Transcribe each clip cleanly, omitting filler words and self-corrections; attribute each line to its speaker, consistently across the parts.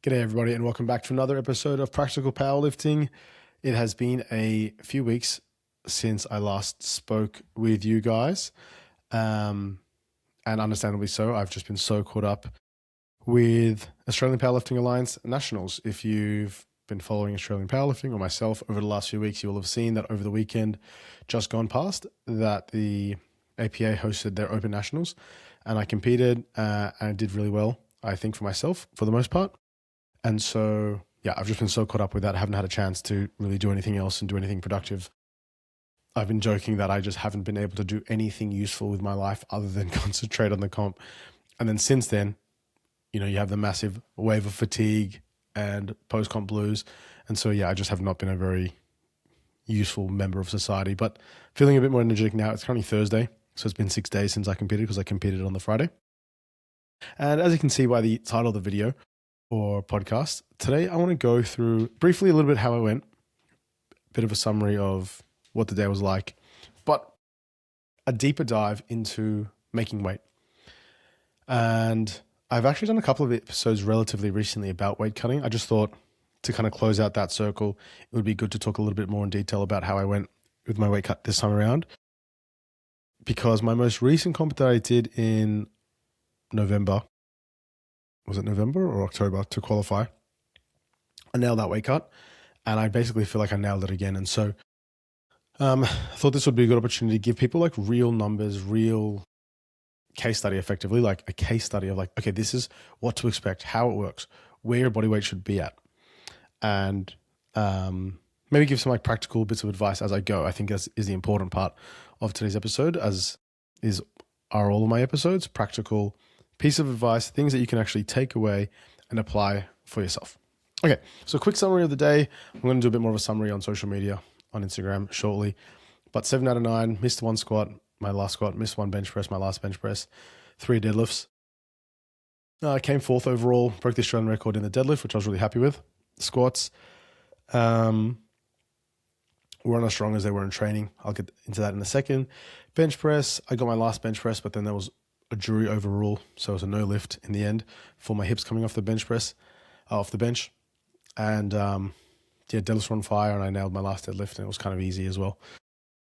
Speaker 1: G'day everybody and welcome back to another episode of Practical Powerlifting. It has been a few weeks since I last spoke with you guys, and understandably so. I've just been so caught up with Australian Powerlifting Alliance Nationals. If you've been following Australian Powerlifting or myself over the last few weeks, you will have seen that over the weekend just gone past that the APA hosted their Open Nationals, and I competed and I did really well, I think, for myself for the most part. And so, yeah, I've just been so caught up with that. I haven't had a chance to really do anything else and do anything productive. I've been joking that I just haven't been able to do anything useful with my life other than concentrate on the comp. And then since then, you have the massive wave of fatigue and post-comp blues. And so, yeah, I just have not been a very useful member of society, but feeling a bit more energetic now. It's currently Thursday, so it's been 6 days since I competed because I competed on the Friday. And as you can see by the title of the video, or podcast, today I want to go through briefly a little bit how I went, a bit of a summary of what the day was like, but a deeper dive into making weight. And I've actually done a couple of episodes relatively recently about weight cutting. I just thought to kind of close out that circle, it would be good to talk a little bit more in detail about how I went with my weight cut this time around, because my most recent comp that I did in November, was it November or October, to qualify, I nailed that weight cut, and I basically feel like I nailed it again. And so I thought this would be a good opportunity to give people like real numbers, real case study, effectively, like a case study of like, okay, this is what to expect, how it works, where your body weight should be at, and maybe give some like practical bits of advice as I go. I think that is the important part of today's episode, are all of my episodes, practical piece of advice, things that you can actually take away and apply for yourself. Okay, so quick summary of the day. I'm going to do a bit more of a summary on social media, on Instagram shortly. But 7 out of 9, missed one squat, my last squat, missed one bench press, my last bench press, 3 deadlifts. I came fourth overall, broke the Australian record in the deadlift, which I was really happy with. Squats weren't as strong as they were in training. I'll get into that in a second. Bench press, I got my last bench press, but then there was a jury overrule, so it was a no lift in the end for my hips coming off the bench press, off the bench. And deadlifts were on fire, and I nailed my last deadlift, and it was kind of easy as well.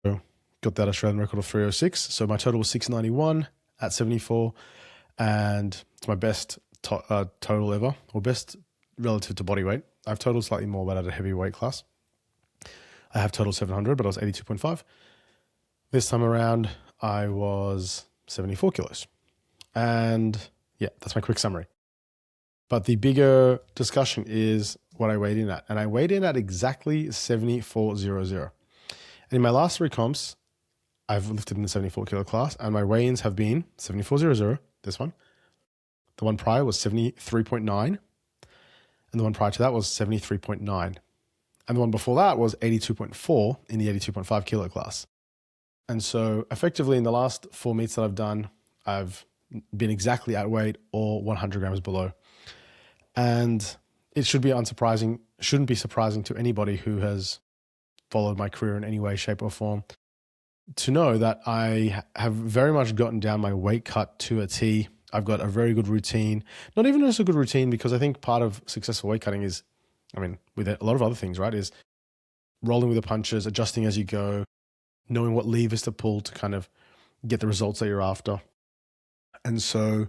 Speaker 1: So got that Australian record of 306. So my total was 691 at 74, and it's my best total ever, or best relative to body weight. I've totaled slightly more, but at a heavy weight class. I have totaled 700, but I was 82.5. This time around, I was 74 kilos. And yeah, that's my quick summary. But the bigger discussion is what I weighed in at. And I weighed in at exactly 7400. And in my last 3 comps, I've lifted in the 74 kilo class, and my weigh-ins have been 7400, this one. The one prior was 73.9. And the one prior to that was 73.9. And the one before that was 82.4 in the 82.5 kilo class. And so effectively in the last 4 meets that I've done, I've been exactly at weight or 100 grams below. And it shouldn't be surprising to anybody who has followed my career in any way, shape or form to know that I have very much gotten down my weight cut to a T. I've got a very good routine, not even just a good routine, because I think part of successful weight cutting is, with a lot of other things, right, is rolling with the punches, adjusting as you go, knowing what levers to pull to kind of get the results that you're after. And so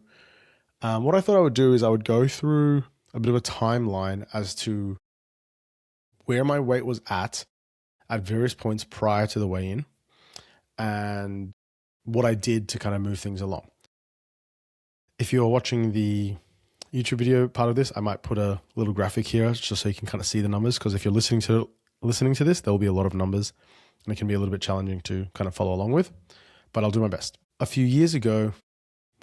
Speaker 1: what I thought I would do is I would go through a bit of a timeline as to where my weight was at various points prior to the weigh-in and what I did to kind of move things along. If you're watching the YouTube video part of this, I might put a little graphic here just so you can kind of see the numbers, because if you're listening to this, there will be a lot of numbers and it can be a little bit challenging to kind of follow along with, but I'll do my best. A few years ago,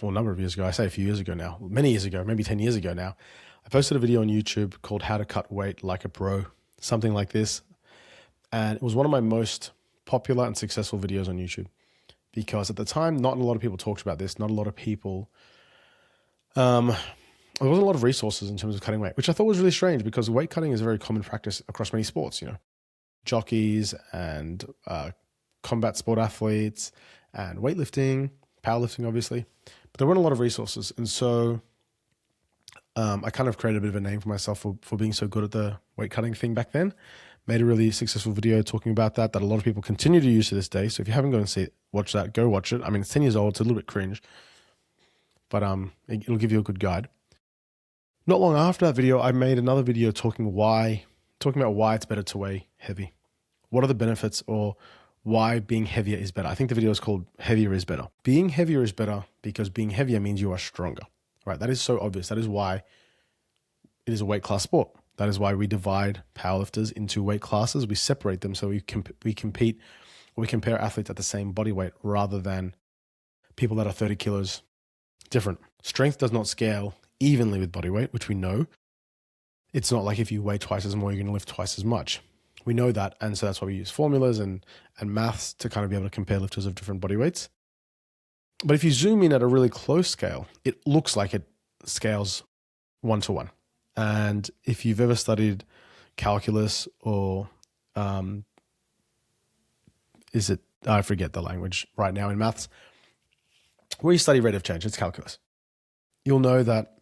Speaker 1: or a number of years ago, I say a few years ago now, many years ago, maybe 10 years ago now, I posted a video on YouTube called How to Cut Weight Like a Pro, something like this. And it was one of my most popular and successful videos on YouTube, because at the time, not a lot of people talked about this. Not a lot of people, there wasn't a lot of resources in terms of cutting weight, which I thought was really strange, because weight cutting is a very common practice across many sports, jockeys and combat sport athletes and weightlifting, powerlifting, obviously, but there weren't a lot of resources. And so I kind of created a bit of a name for myself for being so good at the weight cutting thing back then. Made a really successful video talking about that a lot of people continue to use to this day. So if you haven't gone and watch that, go watch it. I mean, it's 10 years old. It's a little bit cringe, but it'll give you a good guide. Not long after that video, I made another video talking about why it's better to weigh heavy. What are the benefits, or why being heavier is better? I think the video is called Heavier is Better. Being heavier is better because being heavier means you are stronger, right? That is so obvious. That is why it is a weight class sport. That is why we divide powerlifters into weight classes. We separate them so we compete, or we compare athletes at the same body weight rather than people that are 30 kilos different. Strength does not scale evenly with body weight, which we know. It's not like if you weigh twice as more, you're going to lift twice as much. We know that, and so that's why we use formulas and maths to kind of be able to compare lifters of different body weights. But if you zoom in at a really close scale, it looks like it scales 1-to-1. And if you've ever studied calculus or I forget the language right now in maths, where you study rate of change, it's calculus. You'll know that,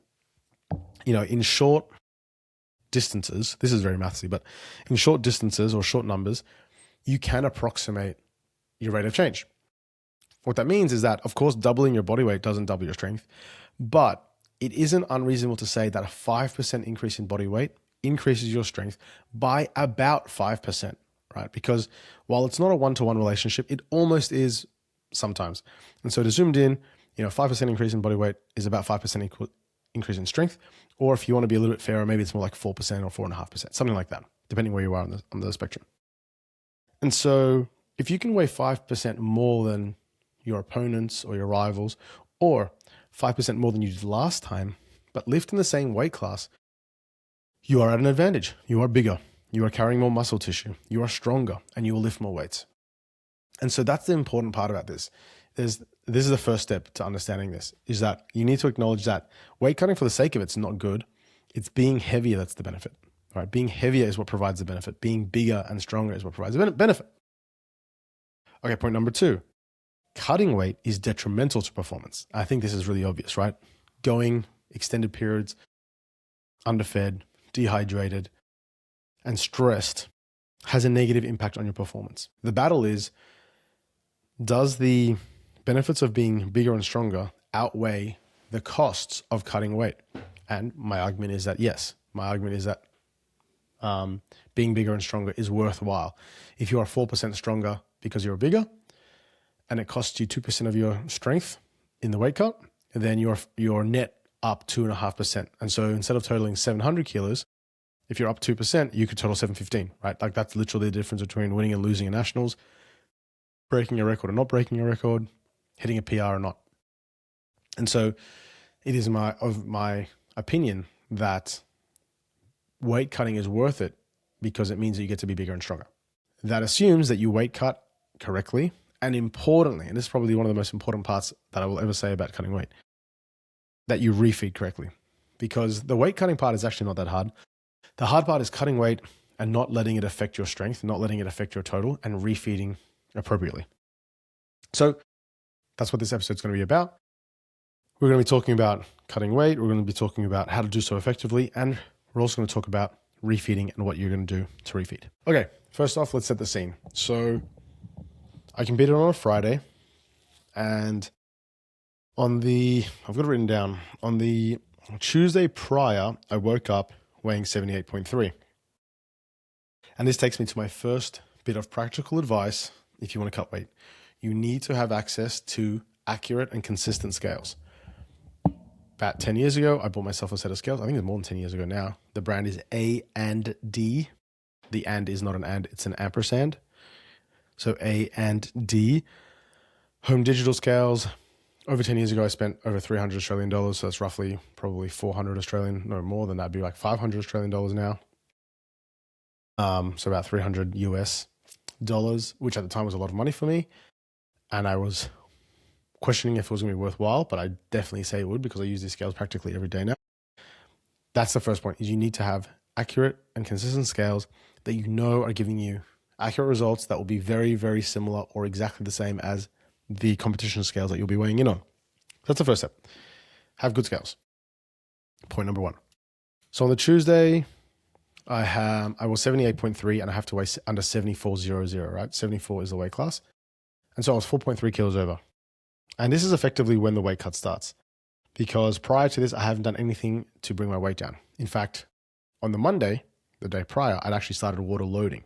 Speaker 1: in short distances, this is very mathsy, but in short distances or short numbers, you can approximate your rate of change. What that means is that, of course, doubling your body weight doesn't double your strength, but it isn't unreasonable to say that a 5% increase in body weight increases your strength by about 5%, right? Because while it's not a 1-to-1 relationship, it almost is sometimes. And so to zoomed in, 5% increase in body weight is about 5% increase in strength. Or if you want to be a little bit fairer, maybe it's more like 4% or 4.5%, something like that, depending where you are on the spectrum. And so if you can weigh 5% more than your opponents or your rivals, or 5% more than you did last time, but lift in the same weight class, you are at an advantage. You are bigger. You are carrying more muscle tissue. You are stronger, and you will lift more weights. And so that's the important part about this. This is the first step to understanding this, is that you need to acknowledge that weight cutting for the sake of it's not good. It's being heavier that's the benefit, right? Being heavier is what provides the benefit. Being bigger and stronger is what provides the benefit. Okay, point number 2. Cutting weight is detrimental to performance. I think this is really obvious, right? Going extended periods underfed, dehydrated, and stressed has a negative impact on your performance. The battle is, does the benefits of being bigger and stronger outweigh the costs of cutting weight? And my argument is that yes. My argument is that being bigger and stronger is worthwhile. If you are 4% stronger because you're bigger, and it costs you 2% of your strength in the weight cut, then you're net up 2.5%. And so instead of totaling 700 kilos, if you're up 2%, you could total 715, right? Like that's literally the difference between winning and losing in nationals, breaking a record or not breaking a record, hitting a PR or not. And so it is my opinion that weight cutting is worth it because it means that you get to be bigger and stronger. That assumes that you weight cut correctly. And importantly, and this is probably one of the most important parts that I will ever say about cutting weight, that you refeed correctly. Because the weight cutting part is actually not that hard. The hard part is cutting weight and not letting it affect your strength, not letting it affect your total, and refeeding appropriately. So that's what this episode is going to be about. We're going to be talking about cutting weight. We're going to be talking about how to do so effectively. And we're also going to talk about refeeding and what you're going to do to refeed. Okay, first off, let's set the scene. So I competed on a Friday, and I've got it written down, on the Tuesday prior, I woke up weighing 78.3. And this takes me to my first bit of practical advice if you want to cut weight. You need to have access to accurate and consistent scales. About 10 years ago, I bought myself a set of scales. I think it's more than 10 years ago now. The brand is A&D. The and is not an and, it's an ampersand. So A&D. Home digital scales. Over 10 years ago, I spent over 300 Australian dollars. So that's roughly probably 400 Australian, no more than that. It'd be like 500 Australian dollars now. So about 300 US dollars, which at the time was a lot of money for me. And I was questioning if it was going to be worthwhile, but I definitely say it would because I use these scales practically every day now. That's the first point, is you need to have accurate and consistent scales that you know are giving you accurate results that will be very, very similar or exactly the same as the competition scales that you'll be weighing in on. That's the first step. Have good scales. Point number 1. So on the Tuesday, I was 78.3 and I have to weigh under 74.00, right? 74 is the weight class. And so I was 4.3 kilos over. And this is effectively when the weight cut starts, because prior to this, I haven't done anything to bring my weight down. In fact, on the Monday, the day prior, I'd actually started water loading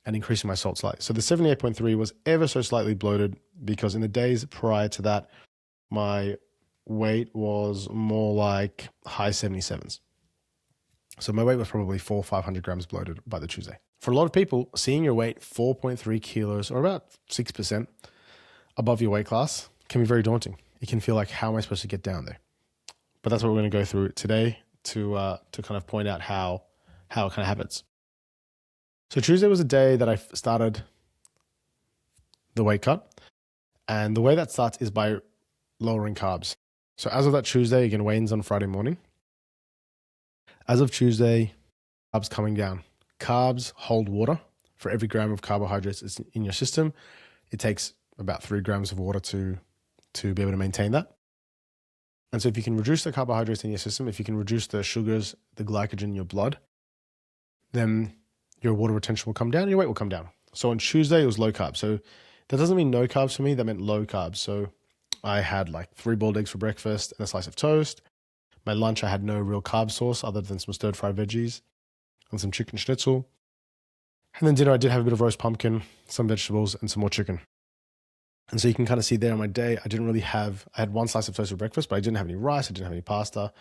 Speaker 1: and increasing my salt slightly. So the 78.3 was ever so slightly bloated because in the days prior to that, my weight was more like high 77s. So my weight was probably 400-500 grams bloated by the Tuesday. For a lot of people, seeing your weight 4.3 kilos or about 6% above your weight class can be very daunting. It can feel like, how am I supposed to get down there? But that's what we're going to go through today to kind of point out how it kind of happens. So Tuesday was a day that I started the weight cut. And the way that starts is by lowering carbs. So as of that Tuesday, again, weigh-ins on Friday morning. As of Tuesday, carbs coming down. Carbs hold water. For every gram of carbohydrates that's in your system, it takes about 3 grams of water to be able to maintain that. And so if you can reduce the carbohydrates in your system, if you can reduce the sugars, the glycogen in your blood, then your water retention will come down and your weight will come down. So on Tuesday, it was low carb. So that doesn't mean no carbs for me. That meant low carbs. So I had like 3 boiled eggs for breakfast and a slice of toast. My lunch, I had no real carb source other than some stir fried veggies and some chicken schnitzel. And then dinner, I did have a bit of roast pumpkin, some vegetables, and some more chicken. And so you can kind of see there on my day, I had 1 slice of toast for breakfast, but I didn't have any rice. I didn't have any pasta.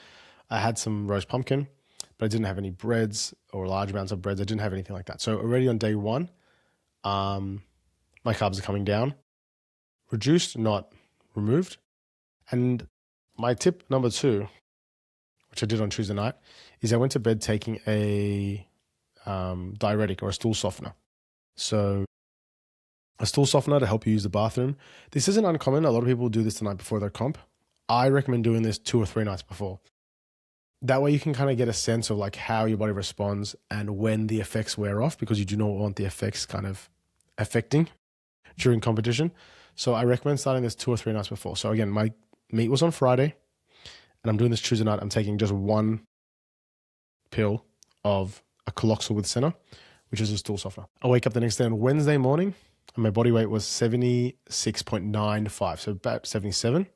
Speaker 1: I had some roast pumpkin, but I didn't have any breads or large amounts of breads. I didn't have anything like that. So already on day 1, my carbs are coming down, reduced, not removed. And my tip number 2, which I did on Tuesday night, is I went to bed taking a diuretic or a stool softener. So a stool softener to help you use the bathroom. This isn't uncommon. A lot of people do this the night before their comp. I recommend doing this 2 or 3 nights before. That way you can kind of get a sense of like how your body responds and when the effects wear off, because you do not want the effects kind of affecting during competition. So I recommend starting this 2 or 3 nights before. So again, my meet was on Friday and I'm doing this Tuesday night. I'm taking just 1 pill of a Coloxal with Senna, which is a stool softener. I wake up the next day on Wednesday morning and my body weight was 76.95, so about 77.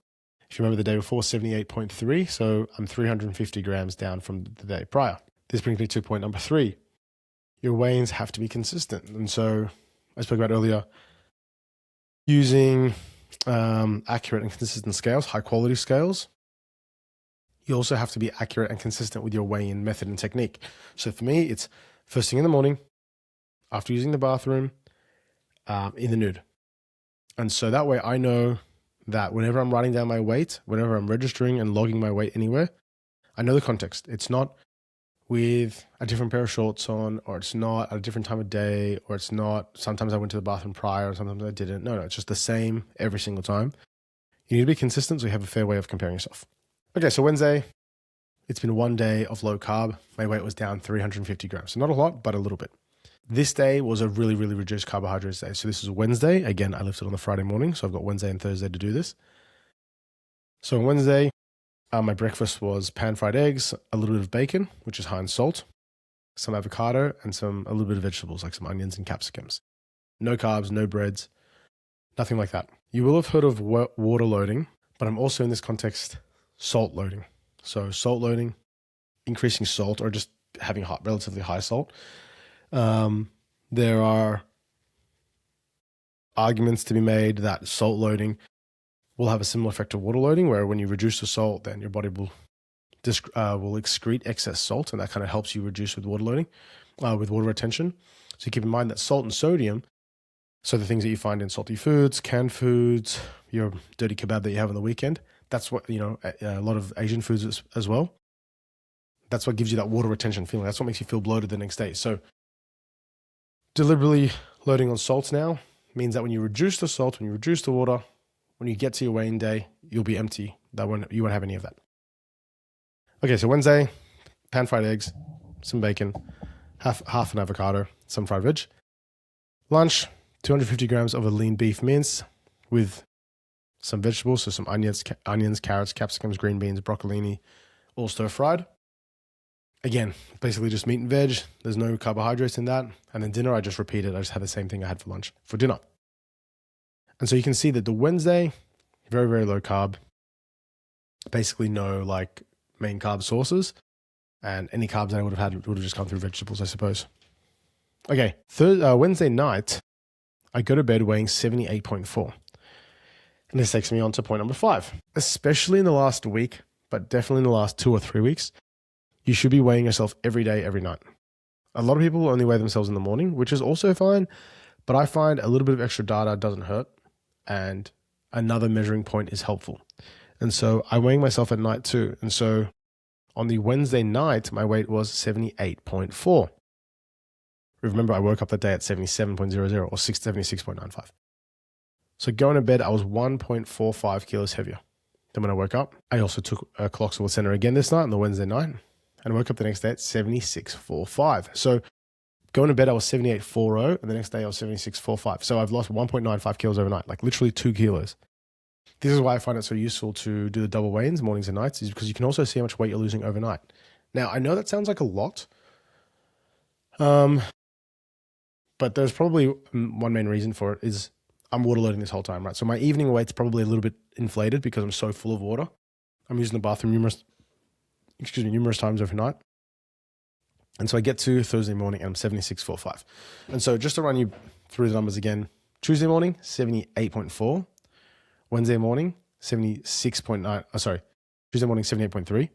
Speaker 1: If you remember the day before, 78.3, so I'm 350 grams down from the day prior. This brings me to point number 3. Your weigh-ins have to be consistent. And so I spoke about earlier, using accurate and consistent scales, high quality scales. You also have to be accurate and consistent with your weigh-in method and technique. So for me, it's first thing in the morning, after using the bathroom, in the nude. And so that way I know that whenever I'm writing down my weight, whenever I'm registering and logging my weight anywhere, I know the context. It's not with a different pair of shorts on, or it's not at a different time of day, or it's not, sometimes I went to the bathroom prior, sometimes I didn't. No, it's just the same every single time. You need to be consistent so you have a fair way of comparing yourself. Okay, so Wednesday, it's been 1 day of low carb. My weight was down 350 grams. So not a lot, but a little bit. This day was a really, really reduced carbohydrates day. So this is Wednesday. Again, I lifted on the Friday morning, so I've got Wednesday and Thursday to do this. So on Wednesday, my breakfast was pan-fried eggs, a little bit of bacon, which is high in salt, some avocado, and a little bit of vegetables, like some onions and capsicums. No carbs, no breads, nothing like that. You will have heard of water loading, but I'm also in this context salt loading. So salt loading, increasing salt, or just having relatively high salt. There are arguments to be made that salt loading will have a similar effect to water loading, where when you reduce the salt, then your body will excrete excess salt, and that kind of helps you reduce with water loading, with water retention. So keep in mind that salt and sodium, so the things that you find in salty foods, canned foods, your dirty kebab that you have on the weekend, that's what, a lot of Asian foods as well. That's what gives you that water retention feeling. That's what makes you feel bloated the next day. So deliberately loading on salts now means that when you reduce the salt, when you reduce the water, when you get to your weigh-in day, you'll be empty. You won't have any of that. Okay, so Wednesday, pan-fried eggs, some bacon, half an avocado, some fried veg. Lunch, 250 grams of a lean beef mince with some vegetables, so some onions, carrots, capsicums, green beans, broccolini, all stir-fried. Again, basically just meat and veg. There's no carbohydrates in that. And then dinner, I just repeated. I just had the same thing I had for lunch for dinner. And so you can see that the Wednesday, very, very low carb, basically no like main carb sources. And any carbs I would have had would have just come through vegetables, I suppose. Okay, Wednesday night, I go to bed weighing 78.4. And this takes me on to point number 5. Especially in the last week, but definitely in the last 2 or 3 weeks, you should be weighing yourself every day, every night. A lot of people only weigh themselves in the morning, which is also fine, but I find a little bit of extra data doesn't hurt, and another measuring point is helpful. And so I'm weighing myself at night too. And so on the Wednesday night, my weight was 78.4. Remember, I woke up that day at 77.00 or 76.95. So going to bed, I was 1.45 kilos heavier than when I woke up. I also took a colostomy center again this night on the Wednesday night, and I woke up the next day at 76.45. So going to bed, I was 78.40, and the next day I was 76.45. So I've lost 1.95 kilos overnight, like literally 2 kilos. This is why I find it so useful to do the double weigh-ins mornings and nights, is because you can also see how much weight you're losing overnight. Now, I know that sounds like a lot, but there's probably one main reason for it is I'm water loading this whole time, right? So my evening weight's probably a little bit inflated because I'm so full of water. I'm using the bathroom numerous times overnight. And so I get to Thursday morning and I'm 76.45. And so just to run you through the numbers again, Tuesday morning, 78.4. Wednesday morning, 76.9. Tuesday morning, 78.3.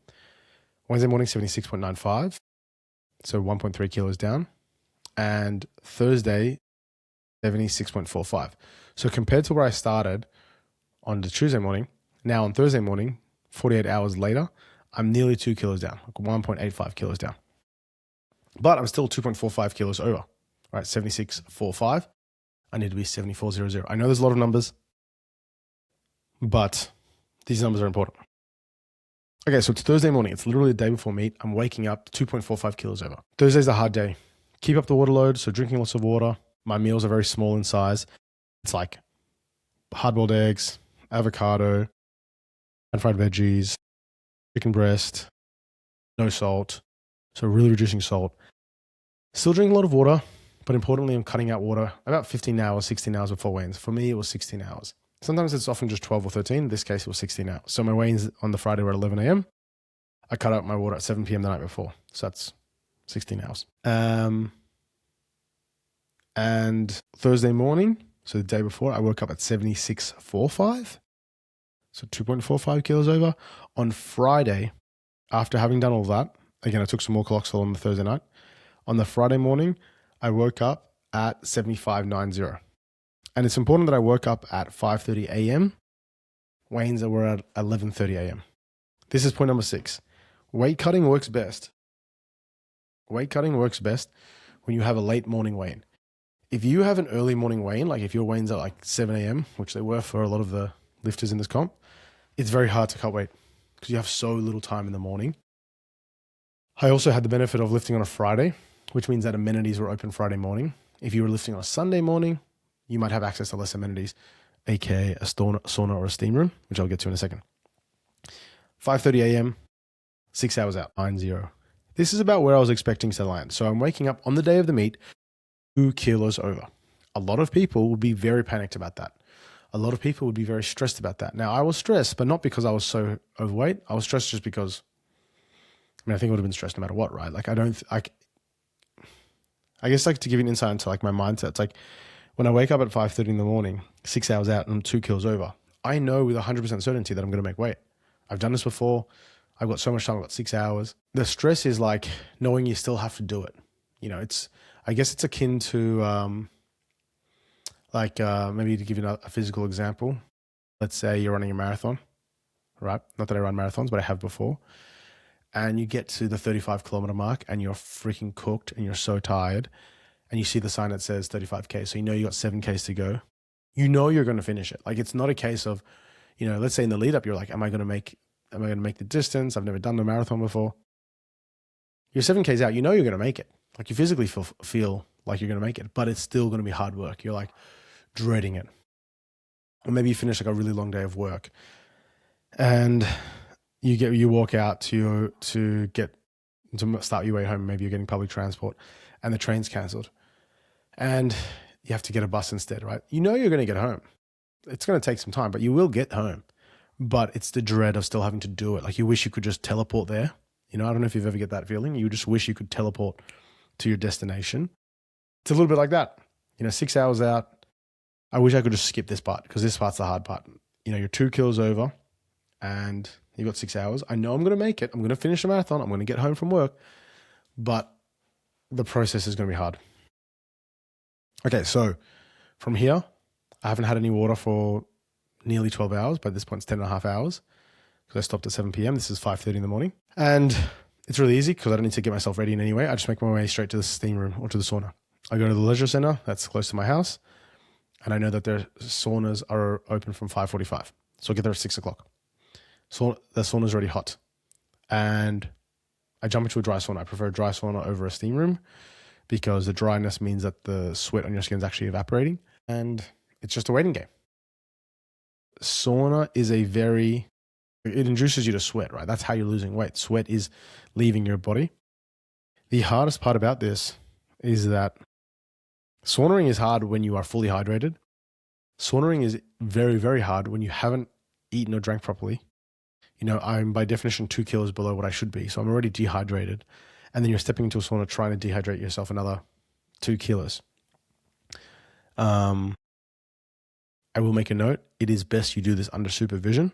Speaker 1: Wednesday morning, 76.95. So 1.3 kilos down. And Thursday, 76.45. So compared to where I started on the Tuesday morning, now on Thursday morning, 48 hours later, I'm nearly 2 kilos down, like 1.85 kilos down. But I'm still 2.45 kilos over, right? 76.45. I need to be 74.00. I know there's a lot of numbers, but these numbers are important. Okay, so it's Thursday morning. It's literally the day before meet. I'm waking up 2.45 kilos over. Thursday's a hard day. Keep up the water load, so drinking lots of water. My meals are very small in size. It's like hard-boiled eggs, avocado, and fried veggies, chicken breast, no salt. So really reducing salt. Still drinking a lot of water, but importantly, I'm cutting out water about 15 hours, 16 hours before weigh-ins. For me, it was 16 hours. Sometimes it's often just 12 or 13. In this case, it was 16 hours. So my weigh-ins on the Friday were at 11 a.m. I cut out my water at 7 p.m. the night before. So that's 16 hours. And Thursday morning, so the day before, I woke up at 76.45. So 2.45 kilos over. On Friday, after having done all that, again, I took some more Coloxol on the Thursday night. On the Friday morning, I woke up at 75.90. And it's important that I woke up at 5:30 a.m. Weigh-ins were at 11:30 a.m. This is point number 6. Weight cutting works best. Weight cutting works best when you have a late morning weigh-in. If you have an early morning weigh-in, like if your weigh-ins are like 7 a.m., which they were for a lot of the lifters in this comp, it's very hard to cut weight because you have so little time in the morning. I also had the benefit of lifting on a Friday, which means that amenities were open Friday morning. If you were lifting on a Sunday morning, you might have access to less amenities, aka a sauna or a steam room, which I'll get to in a second. 5:30 a.m., 6 hours out, 9-0. This is about where I was expecting to land. So I'm waking up on the day of the meet, 2 kilos over. A lot of people would be very panicked about that. A lot of people would be very stressed about that. Now, I was stressed, but not because I was so overweight. I was stressed just because, I think I would have been stressed no matter what, right? Like, I guess like to give you an insight into like my mindset, it's like when I wake up at 5:30 in the morning, 6 hours out and I'm 2 kilos over, I know with 100% certainty that I'm going to make weight. I've done this before. I've got so much time. I've got 6 hours. The stress is like knowing you still have to do it. I guess it's akin to maybe to give you a physical example. Let's say you're running a marathon, right? Not that I run marathons, but I have before. And you get to the 35-kilometer mark and you're freaking cooked and you're so tired and you see the sign that says 35K. So you know you got 7Ks to go. You know you're going to finish it. Like, it's not a case of, let's say in the lead up, you're like, am I going to make the distance? I've never done the marathon before. You're 7Ks out. You know you're going to make it. Like, you physically feel like you're going to make it, but it's still going to be hard work. You're like dreading it. Or maybe you finish like a really long day of work and you walk out to get to start your way home. Maybe you're getting public transport and the train's cancelled and you have to get a bus instead, right? You know you're going to get home. It's going to take some time, but you will get home. But it's the dread of still having to do it. Like you wish you could just teleport there. You know, I don't know if you've ever get that feeling. You just wish you could teleport to your destination. It's a little bit like that. 6 hours out. I wish I could just skip this part because this part's the hard part. You're 2 kilos over and you've got 6 hours. I know I'm going to make it. I'm going to finish the marathon. I'm going to get home from work, but the process is going to be hard. Okay, so from here, I haven't had any water for nearly 12 hours. By this point, it's 10 and a half hours because I stopped at 7 p.m. This is 5:30 in the morning. And it's really easy because I don't need to get myself ready in any way. I just make my way straight to the steam room or to the sauna. I go to the leisure center that's close to my house. And I know that their saunas are open from 5:45. So I get there at 6 o'clock. So the sauna's already hot. And I jump into a dry sauna. I prefer a dry sauna over a steam room because the dryness means that the sweat on your skin is actually evaporating. And it's just a waiting game. Sauna is it induces you to sweat, right? That's how you're losing weight. Sweat is leaving your body. The hardest part about this is that saunaing is hard when you are fully hydrated. Saunaing is very, very hard when you haven't eaten or drank properly. I'm by definition 2 kilos below what I should be. So I'm already dehydrated. And then you're stepping into a sauna trying to dehydrate yourself another 2 kilos. I will make a note. It is best you do this under supervision.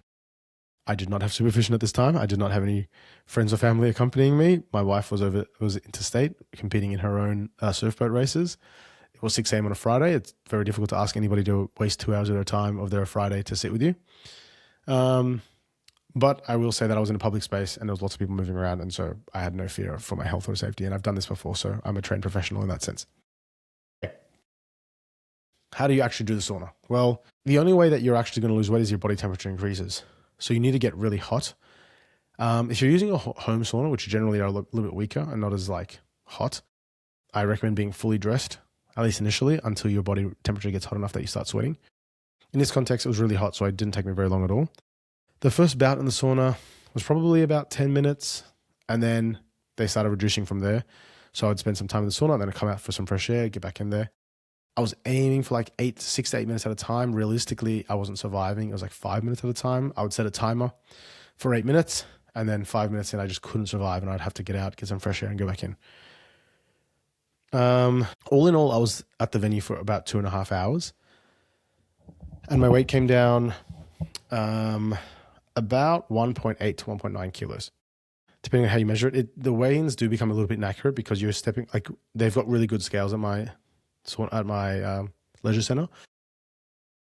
Speaker 1: I did not have supervision at this time. I did not have any friends or family accompanying me. My wife was interstate competing in her own surfboat races. It was 6 a.m. on a Friday. It's very difficult to ask anybody to waste 2 hours of their time of their Friday to sit with you. But I will say that I was in a public space and there was lots of people moving around. And so I had no fear for my health or safety. And I've done this before. So I'm a trained professional in that sense. How do you actually do the sauna? Well, the only way that you're actually going to lose weight is your body temperature increases. So you need to get really hot. If you're using a home sauna, which generally are a little bit weaker and not as hot, I recommend being fully dressed, at least initially, until your body temperature gets hot enough that you start sweating. In this context, it was really hot, so it didn't take me very long at all. The first bout in the sauna was probably about 10 minutes, and then they started reducing from there. So I'd spend some time in the sauna, and then I'd come out for some fresh air, get back in there. I was aiming for 6 to 8 minutes at a time. Realistically, I wasn't surviving. It was 5 minutes at a time. I would set a timer for 8 minutes, and then 5 minutes in, I just couldn't survive, and I'd have to get out, get some fresh air, and go back in. All in all, I was at the venue for about 2.5 hours, and my weight came down about 1.8 to 1.9 kilos. Depending on how you measure it, the weigh-ins do become a little bit inaccurate because you're stepping, they've got really good scales at my leisure center.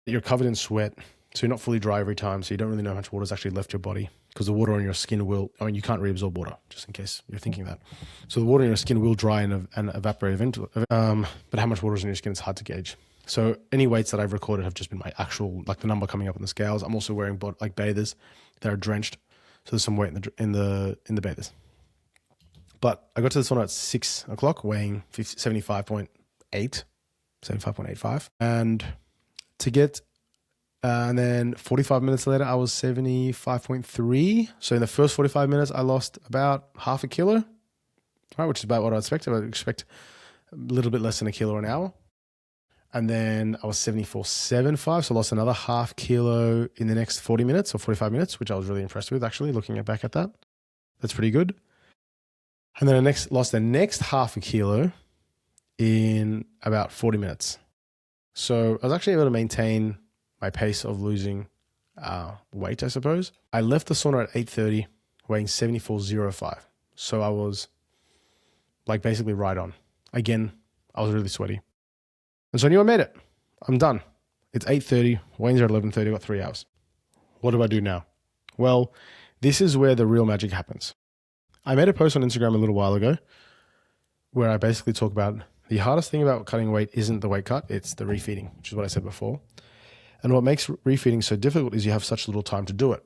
Speaker 1: You're covered in sweat, so you're not fully dry every time, so you don't really know how much water's actually left your body because the water on your skin you can't reabsorb water, just in case you're thinking that. So the water in your skin will dry and evaporate eventually, but how much water is in your skin is hard to gauge. So any weights that I've recorded have just been my actual, the number coming up on the scales. I'm also wearing bathers that are drenched, so there's some weight in the bathers. But I got to the sauna at 6 o'clock, weighing 75.8, 75.85, and then 45 minutes later, I was 75.3. So in the first 45 minutes, I lost about half a kilo, right, which is about what I expect. I would expect a little bit less than a kilo an hour. And then I was 74.75, so I lost another half kilo in the next 40 minutes or 45 minutes, which I was really impressed with, actually, looking back at that. That's pretty good. And then I lost the next half a kilo in about 40 minutes. So I was actually able to maintain my pace of losing weight, I suppose. I left the sauna at 8:30, weighing 74.05. So I was basically right on. Again, I was really sweaty. And so I knew I made it. I'm done. It's 8:30, weigh-ins are at 11:30, I've got 3 hours. What do I do now? Well, this is where the real magic happens. I made a post on Instagram a little while ago where I basically talk about the hardest thing about cutting weight isn't the weight cut, it's the refeeding, which is what I said before. And what makes refeeding so difficult is you have such little time to do it.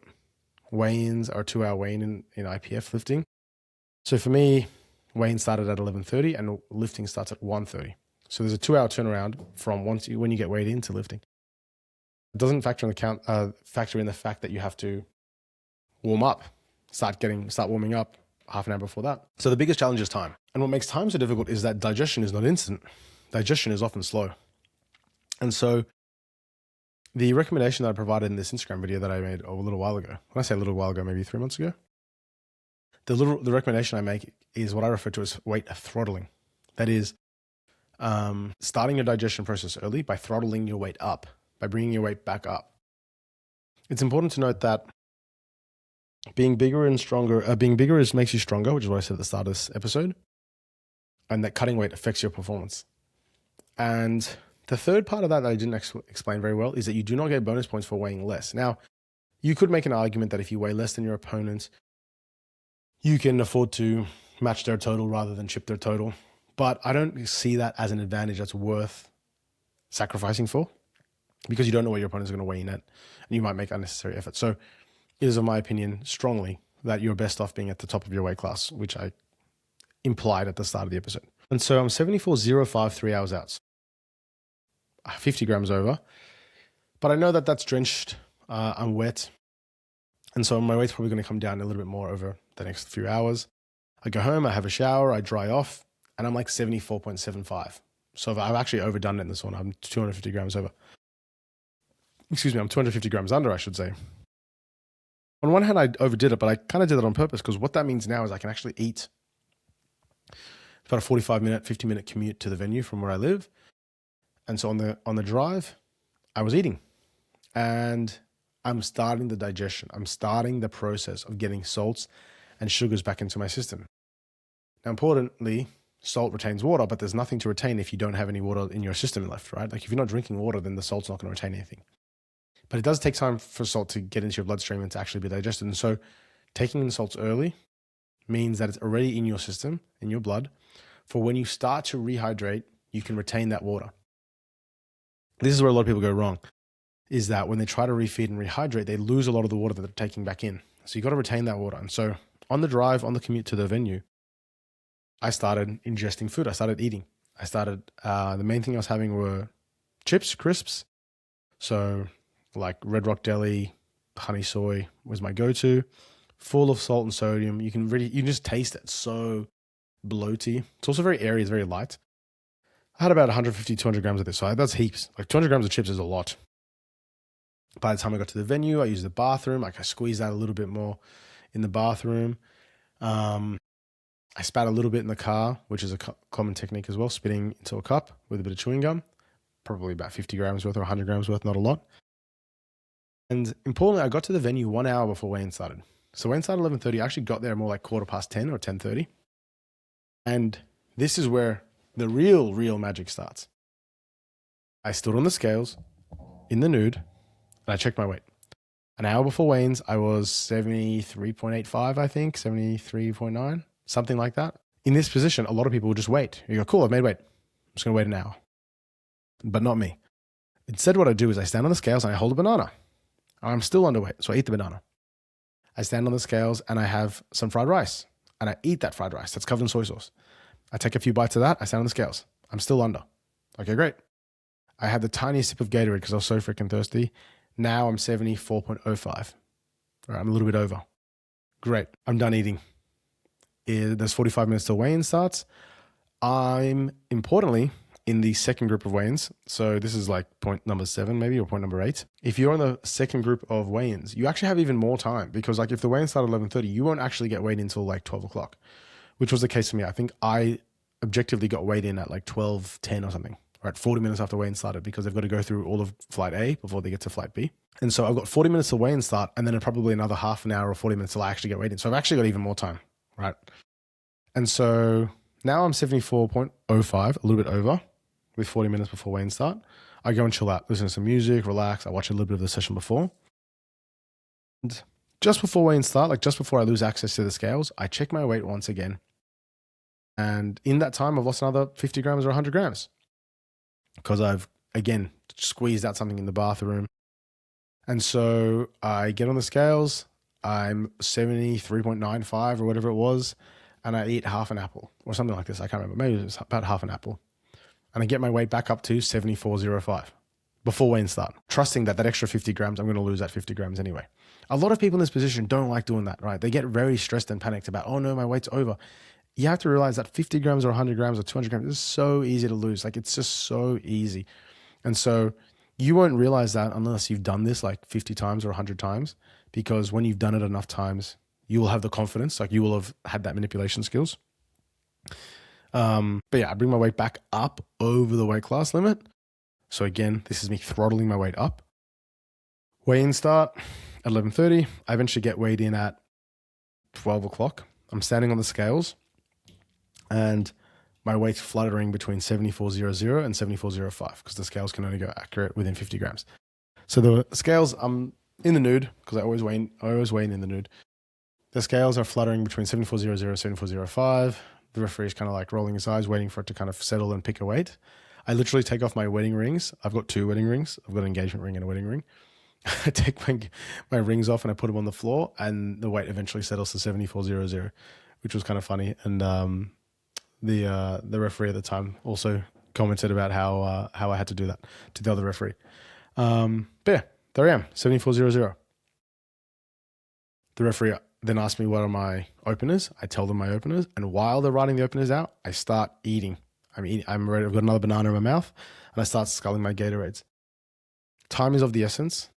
Speaker 1: Weigh-ins are a 2-hour weigh-in in IPF lifting. So for me, weigh-in started at 11:30 and lifting starts at 1:30. So there's a 2-hour turnaround from when you get weighed into lifting. It doesn't factor in the fact that you have to warm up, start warming up, half an hour before that. So the biggest challenge is time. And what makes time so difficult is that digestion is not instant. Digestion is often slow. And so the recommendation that I provided in this Instagram video that I made a little while ago, when I say a little while ago, maybe 3 months ago, the recommendation I make is what I refer to as weight throttling. That is, starting your digestion process early by throttling your weight up, by bringing your weight back up. It's important to note that being bigger makes you stronger, which is what I said at the start of this episode, and that cutting weight affects your performance. And the third part of that I didn't explain very well is that you do not get bonus points for weighing less. Now, you could make an argument that if you weigh less than your opponent, you can afford to match their total rather than chip their total. But I don't see that as an advantage that's worth sacrificing for, because you don't know what your opponent's going to weigh in at, and you might make unnecessary effort. So it is, in my opinion, strongly that you're best off being at the top of your weight class, which I implied at the start of the episode. And so I'm 74.05 3 hours out, 50 grams over. But I know that that's drenched, I'm wet. And so my weight's probably going to come down a little bit more over the next few hours. I go home, I have a shower, I dry off, and I'm like 74.75. So I've actually overdone it in this one. I'm 250 grams over. Excuse me, I'm 250 grams under, I should say. On one hand, I overdid it, but I kind of did it on purpose, because what that means now is I can actually eat. It's about a 45-minute, 50-minute commute to the venue from where I live. And so on the drive, I was eating. And I'm starting the digestion. I'm starting the process of getting salts and sugars back into my system. Now, importantly, salt retains water, but there's nothing to retain if you don't have any water in your system left, right? Like if you're not drinking water, then the salt's not going to retain anything. But it does take time for salt to get into your bloodstream and to actually be digested. And so taking in salts early means that it's already in your system, in your blood, for when you start to rehydrate, you can retain that water. This is where a lot of people go wrong, is that when they try to refeed and rehydrate, they lose a lot of the water that they're taking back in. So you've got to retain that water. And so on the drive, on the commute to the venue, I started ingesting food. I started eating. The main thing I was having were chips, crisps. So like Red Rock Deli, honey soy was my go-to, full of salt and sodium. You can just taste it. It's so bloaty. It's also very airy. It's very light. I had about 150, 200 grams of this. So that's heaps. Like 200 grams of chips is a lot. By the time I got to the venue, I used the bathroom. Like I squeezed out a little bit more in the bathroom. I spat a little bit in the car, which is a common technique as well, spitting into a cup with a bit of chewing gum, probably about 50 grams worth or 100 grams worth, not a lot. And importantly, I got to the venue 1 hour before weigh-in started. So weigh-in started 11:30. I actually got there more like 10:15 or 10:30. And this is where the real magic starts. I stood on the scales in the nude and I checked my weight. An hour before weigh-ins, I was 73.85, I think, 73.9, something like that. In this position, a lot of people will just wait. You go, cool, I've made weight. I'm just going to wait an hour. But not me. Instead, what I do is I stand on the scales and I hold a banana. I'm still underweight, so I eat the banana. I stand on the scales and I have some fried rice. And I eat that fried rice that's covered in soy sauce. I take a few bites of that. I stand on the scales. I'm still under. Okay, great. I had the tiniest sip of Gatorade because I was so freaking thirsty. Now I'm 74.05. All right, I'm a little bit over. Great. I'm done eating. There's 45 minutes till weigh-in starts. I'm, importantly, in the second group of weigh-ins. So this is like point number 7 maybe, or point number 8. If you're on the second group of weigh-ins, you actually have even more time, because like if the weigh-in started at 11:30, you won't actually get weighed in until like 12 o'clock, which was the case for me. I think I objectively got weighed in at like 12:10 or something, right? 40 minutes after weigh-in started, because they've got to go through all of flight A before they get to flight B. And so I've got 40 minutes to weigh-in start, and then probably another half an hour or 40 minutes till I actually get weighed in. So I've actually got even more time, right? And so now I'm 74.05, a little bit over, with 40 minutes before weigh-in start. I go and chill out, listen to some music, relax. I watch a little bit of the session before. And just before weigh-in start, like just before I lose access to the scales, I check my weight once again. And in that time, I've lost another 50 grams or 100 grams because I've, again, squeezed out something in the bathroom. And so I get on the scales. I'm 73.95 or whatever it was. And I eat half an apple or something like this. I can't remember. Maybe it was about half an apple. And I get my weight back up to 74.05. before weigh-in start, trusting that that extra 50 grams, I'm going to lose that 50 grams anyway. A lot of people in this position don't like doing that, right? They get very stressed and panicked about, oh no, my weight's over. You have to realize that 50 grams or 100 grams or 200 grams is so easy to lose. Like, it's just so easy. And so you won't realize that unless you've done this like 50 times or 100 times, because when you've done it enough times, you will have the confidence, like you will have had that manipulation skills. But yeah, I bring my weight back up over the weight class limit. So again, this is me throttling my weight up. Weigh-in start at 11:30. I eventually get weighed in at 12 o'clock. I'm standing on the scales and my weight's fluttering between 74.00 and 74.05 because the scales can only go accurate within 50 grams. So the scales, I'm in the nude because I always weigh in the nude. The scales are fluttering between 74.00 and 74.05. The referee is kind of like rolling his eyes, waiting for it to kind of settle and pick a weight. I literally take off my wedding rings. I've got 2 wedding rings. I've got an engagement ring and a wedding ring. I take my rings off and I put them on the floor, and the weight eventually settles to 74.00, which was kind of funny. And the referee at the time also commented about how I had to do that to the other referee. But yeah, there I am, 74.00. The referee then asked me what are my openers. I tell them my openers, and while they're writing the openers out, I start eating. I'm ready. I've got another banana in my mouth, and I start sculling my Gatorades. Time is of the essence,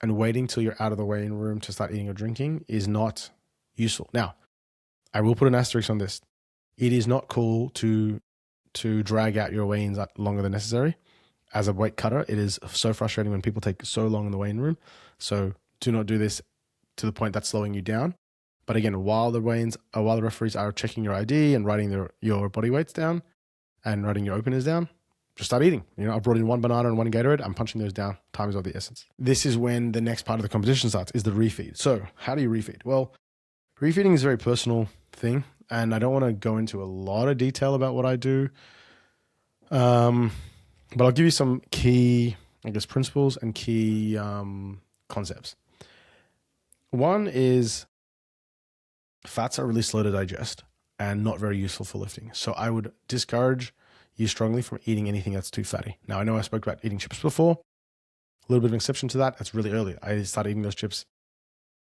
Speaker 1: and waiting till you're out of the weigh-in room to start eating or drinking is not useful. Now, I will put an asterisk on this. It is not cool to drag out your weigh-ins longer than necessary. As a weight cutter, it is so frustrating when people take so long in the weigh-in room. So do not do this to the point that's slowing you down. But again, while the referees are checking your ID and writing your body weights down and writing your openers down, just start eating. I brought in 1 banana and 1 Gatorade. I'm punching those down. Time is of the essence. This is when the next part of the competition starts, is the refeed. So how do you refeed? Well, refeeding is a very personal thing, and I don't want to go into a lot of detail about what I do. But I'll give you some key, principles and key concepts. One is fats are really slow to digest and not very useful for lifting. So I would discourage you strongly from eating anything that's too fatty. Now, I know I spoke about eating chips before. A little bit of an exception to that. That's really early. I started eating those chips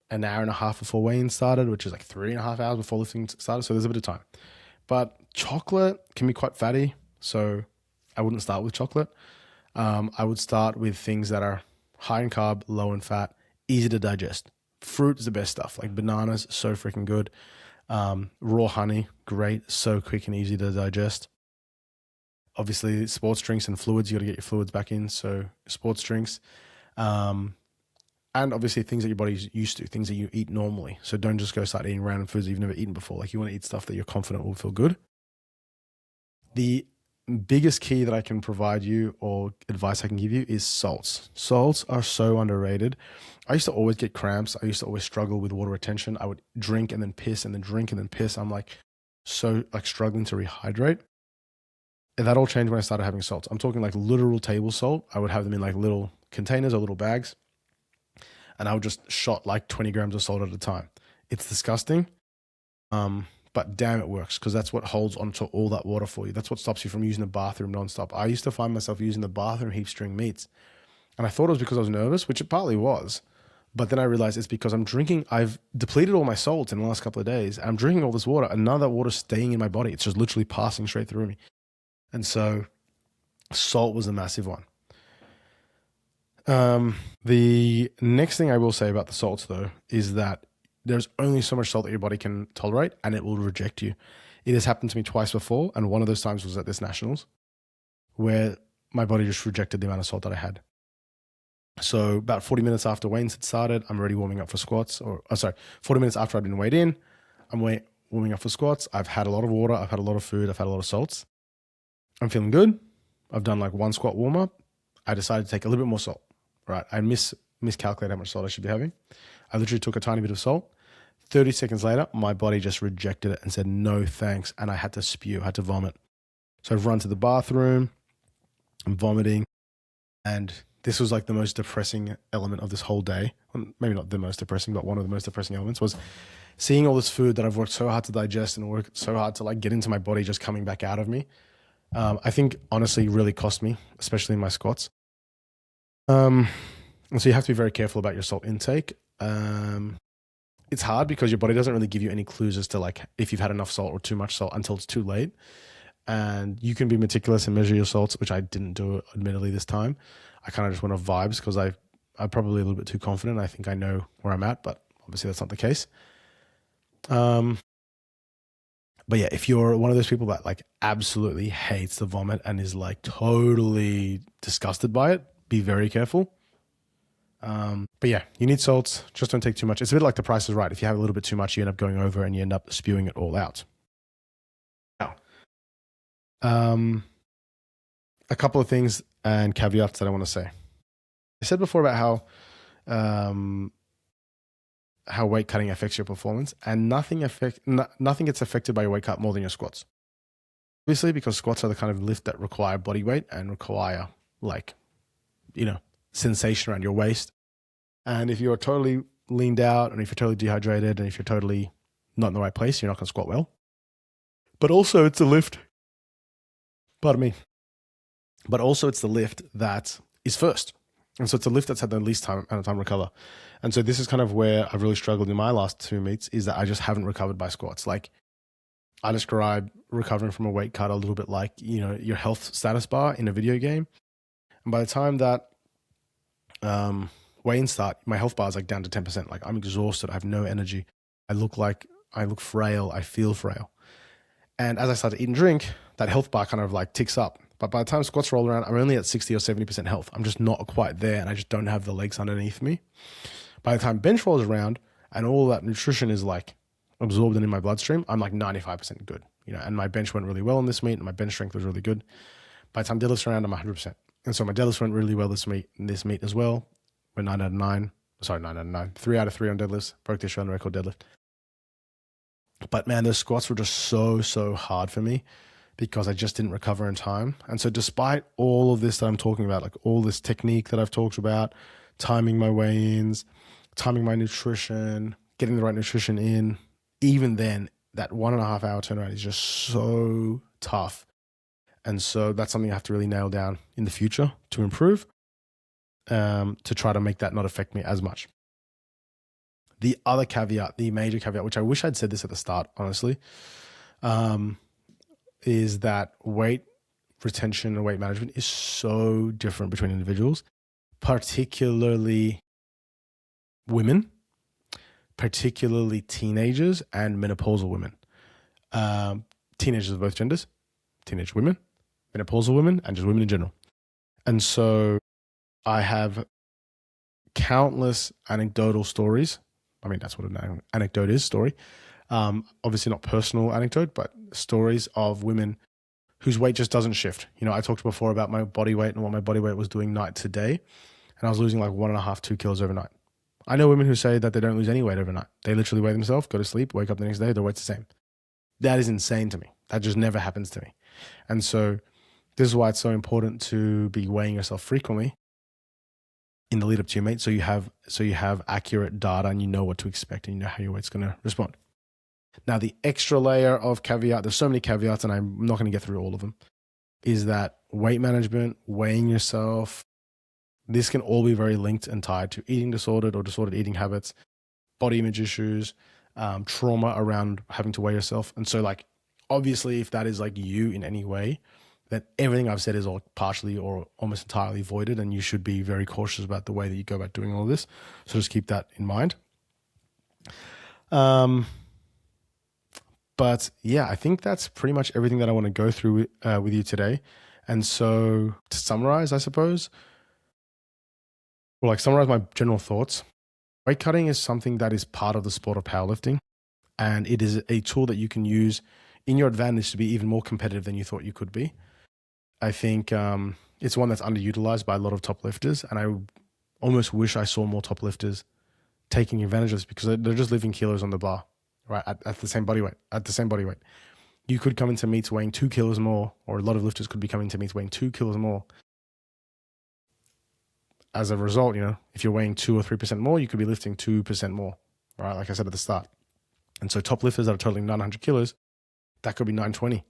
Speaker 1: an hour and a half before weigh-in started, which is like 3.5 hours before lifting started. So there's a bit of time. But chocolate can be quite fatty. So I wouldn't start with chocolate. I would start with things that are high in carb, low in fat, easy to digest. Fruit is the best stuff. Like bananas, so freaking good. Raw honey, great, so quick and easy to digest. Obviously, sports drinks and fluids, you got to get your fluids back in. So sports drinks, and obviously things that your body's used to, things that you eat normally. So don't just go start eating random foods that you've never eaten before. Like, you want to eat stuff that you're confident will feel good. The biggest key that I can provide you, or advice I can give you, is salts. Salts are so underrated. I used to always get cramps. I used to always struggle with water retention. I would drink and then piss and then drink and then piss. I'm struggling to rehydrate. And that all changed when I started having salts. I'm talking like literal table salt. I would have them in like little containers or little bags, and I would just shot like 20 grams of salt at a time. It's disgusting. But damn, it works, because that's what holds onto all that water for you. That's what stops you from using the bathroom nonstop. I used to find myself using the bathroom heaps during meets, and I thought it was because I was nervous, which it partly was. But then I realized it's because I've depleted all my salts in the last couple of days. And I'm drinking all this water, and none of that water's staying in my body. It's just literally passing straight through me. And so salt was a massive one. The next thing I will say about the salts, though, is that there's only so much salt that your body can tolerate, and it will reject you. It has happened to me twice before, and one of those times was at this Nationals, where my body just rejected the amount of salt that I had. So about 40 minutes after weigh-ins had started, I'm already warming up for squats. 40 minutes after I've been weighed in, I'm warming up for squats. I've had a lot of water. I've had a lot of food. I've had a lot of salts. I'm feeling good. I've done like 1 squat warm-up. I decided to take a little bit more salt. Right? I miscalculated how much salt I should be having. I literally took a tiny bit of salt. 30 seconds later, my body just rejected it and said, no thanks. And I had to spew, I had to vomit. So I've run to the bathroom. I'm vomiting. And this was like the most depressing element of this whole day. Well, maybe not the most depressing, but one of the most depressing elements was seeing all this food that I've worked so hard to digest and worked so hard to like get into my body just coming back out of me. I think honestly really cost me, especially in my squats. And so you have to be very careful about your salt intake. It's hard because your body doesn't really give you any clues as to like if you've had enough salt or too much salt until it's too late. And you can be meticulous and measure your salts, which I didn't do admittedly this time. I kind of just went off vibes because I'm probably a little bit too confident. I think I know where I'm at, but obviously that's not the case. But yeah, if you're one of those people that like absolutely hates the vomit and is like totally disgusted by it, be very careful. But yeah, you need salts. Just don't take too much. It's a bit like the Price is Right. If you have a little bit too much, you end up going over and you end up spewing it all out. Now, a couple of things and caveats that I want to say. I said before about how weight cutting affects your performance, and nothing gets affected by your weight cut more than your squats. Obviously, because squats are the kind of lift that require body weight and require like, sensation around your waist. And if you're totally leaned out and if you're totally dehydrated and if you're totally not in the right place, you're not going to squat well. But also it's a lift. Pardon me. But also it's the lift that is first. And so it's a lift that's had the least amount of time to recover. And so this is kind of where I've really struggled in my last 2 meets, is that I just haven't recovered by squats. Like I describe recovering from a weight cut a little bit like, your health status bar in a video game. And by the time that weigh-in start, my health bar is like down to 10%. Like I'm exhausted. I have no energy. I look frail. I feel frail. And as I start to eat and drink, that health bar kind of like ticks up. But by the time squats roll around, I'm only at 60 or 70% health. I'm just not quite there, and I just don't have the legs underneath me. By the time bench rolls around and all that nutrition is like absorbed and in my bloodstream, I'm like 95% good. And my bench went really well in this meet, and my bench strength was really good. By the time deadlifts around, I'm 100%. And so my deadlifts went really well this meet as well. We're 9 out of 9. Sorry, 9 out of 9. 3 out of 3 on deadlifts. Broke the Australian record deadlift. But man, those squats were just so hard for me because I just didn't recover in time. And so despite all of this that I'm talking about, like all this technique that I've talked about, timing my weigh-ins, timing my nutrition, getting the right nutrition in, even then, that 1.5 hour turnaround is just so tough. And so that's something I have to really nail down in the future to improve, to try to make that not affect me as much. The other caveat, the major caveat, which I wish I'd said this at the start, honestly, is that weight retention and weight management is so different between individuals, particularly women, particularly teenagers and menopausal women. Teenagers of both genders, teenage women, menopausal women, and just women in general. And so I have countless anecdotal stories. I mean, that's what an anecdote is, story. Obviously not personal anecdote, but stories of women whose weight just doesn't shift. I talked before about my body weight and what my body weight was doing night to day, and I was losing like 1.5, 2 kilos overnight. I know women who say that they don't lose any weight overnight. They literally weigh themselves, go to sleep, wake up the next day, their weight's the same. That is insane to me. That just never happens to me. And so this is why it's so important to be weighing yourself frequently in the lead up to your meet, so you have accurate data and you know what to expect and you know how your weight's going to respond. Now, the extra layer of caveat, there's so many caveats and I'm not going to get through all of them, is that weight management, weighing yourself, this can all be very linked and tied to eating disordered or disordered eating habits, body image issues, trauma around having to weigh yourself. And so like, obviously if that is like you in any way, then everything I've said is all partially or almost entirely voided, and you should be very cautious about the way that you go about doing all this. So just keep that in mind. But yeah, I think that's pretty much everything that I want to go through with you today. And so to summarize, I suppose, summarize my general thoughts. Weight cutting is something that is part of the sport of powerlifting, and it is a tool that you can use in your advantage to be even more competitive than you thought you could be. I think it's one that's underutilized by a lot of top lifters, and I almost wish I saw more top lifters taking advantage of this because they're just leaving kilos on the bar, right? At the same body weight. You could come into meets weighing 2 kilos more, or a lot of lifters could be coming to meets weighing 2 kilos more. As a result, if you're weighing 2 or 3% more, you could be lifting 2% more, right? Like I said at the start. And so top lifters that are totaling 900 kilos, that could be 920.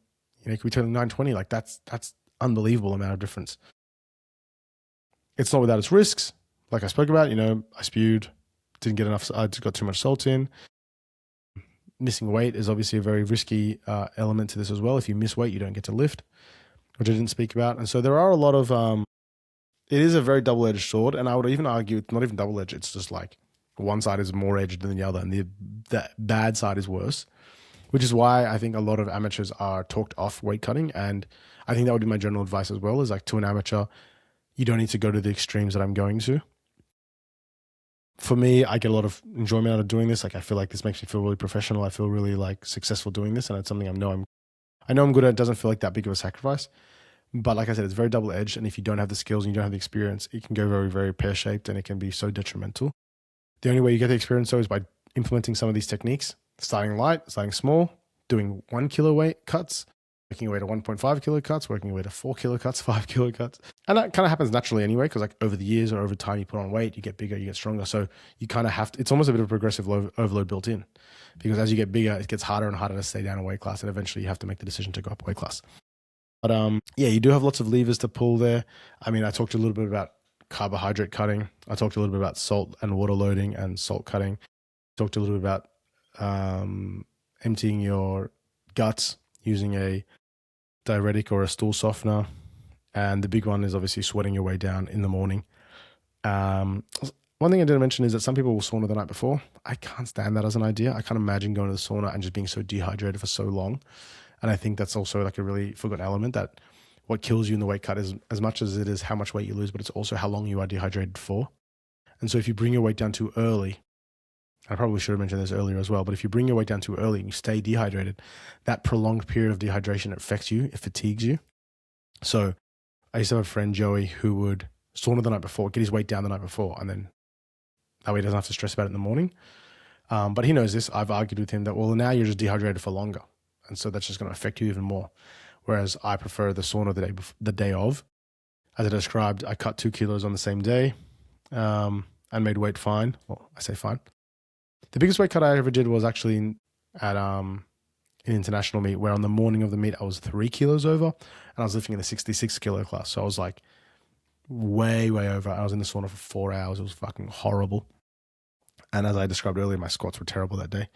Speaker 1: It could be totaling 920. Like that's unbelievable amount of difference. It's not without its risks. Like I spoke about, I spewed, didn't get enough, I just got too much salt in. Missing weight is obviously a very risky element to this as well. If you miss weight, you don't get to lift, which I didn't speak about. And so there are a lot of, it is a very double-edged sword. And I would even argue it's not even double-edged. It's just like one side is more edged than the other, and the bad side is worse, which is why I think a lot of amateurs are talked off weight cutting. And I think that would be my general advice as well, is like, to an amateur, you don't need to go to the extremes that I'm going to. For me, I get a lot of enjoyment out of doing this. Like, I feel like this makes me feel really professional. I feel really like successful doing this, and it's something I know I'm good at. It doesn't feel like that big of a sacrifice. But like I said, it's very double-edged, and if you don't have the skills and you don't have the experience, it can go very, very pear-shaped, and it can be so detrimental. The only way you get the experience, though, is by implementing some of these techniques, starting light, starting small, doing 1 kilo weight cuts, working your way to 1.5 kilo cuts, working your way to 4 kilo cuts, 5 kilo cuts. And that kind of happens naturally anyway, because like over the years or over time, you put on weight, you get bigger, you get stronger. So you kind of have to, it's almost a bit of a progressive overload built in, because as you get bigger, it gets harder and harder to stay down a weight class. And eventually you have to make the decision to go up a weight class. But yeah, you do have lots of levers to pull there. I mean, I talked a little bit about carbohydrate cutting. I talked a little bit about salt and water loading and salt cutting. I talked a little bit about emptying your guts using a diuretic or a stool softener. And the big one is obviously sweating your way down in the morning. One thing I didn't mention is that some people will sauna the night before. I can't stand that as an idea. I can't imagine going to the sauna and just being so dehydrated for so long. And I think that's also like a really forgotten element, that what kills you in the weight cut is as much as it is how much weight you lose, but it's also how long you are dehydrated for. And so if you bring your weight down too early, I probably should have mentioned this earlier as well, but if you bring your weight down too early and you stay dehydrated, that prolonged period of dehydration affects you, it fatigues you. So I used to have a friend, Joey, who would sauna the night before, get his weight down the night before, and then that way he doesn't have to stress about it in the morning. But he knows this. I've argued with him that, well, now you're just dehydrated for longer. And so that's just going to affect you even more. Whereas I prefer the sauna the day of. As I described, I cut 2 kilos on the same day and made weight fine. Well, I say fine. The biggest weight cut I ever did was actually at an international meet, where on the morning of the meet, I was 3 kilos over, and I was lifting in the 66 kilo class. So I was like way, way over. I was in the sauna for 4 hours. It was fucking horrible. And as I described earlier, my squats were terrible that day.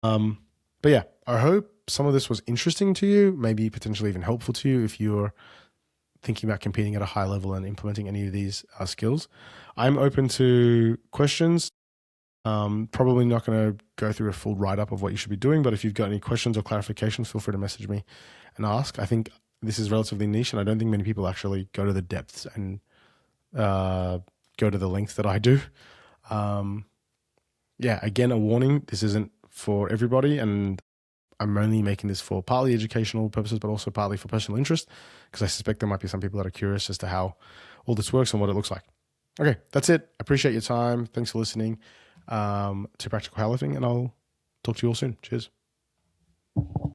Speaker 1: But yeah, I hope some of this was interesting to you, maybe potentially even helpful to you if you're thinking about competing at a high level and implementing any of these skills. I'm open to questions. Probably not going to go through a full write-up of what you should be doing, but if you've got any questions or clarifications, feel free to message me and ask. I think this is relatively niche, and I don't think many people actually go to the depths and go to the length that I do. Yeah, again, a warning, this isn't for everybody, and I'm only making this for partly educational purposes, but also partly for personal interest, because I suspect there might be some people that are curious as to how all this works and what it looks like. Okay, that's it. I appreciate your time. Thanks for listening to Practical Powerlifting, and I'll talk to you all soon. Cheers.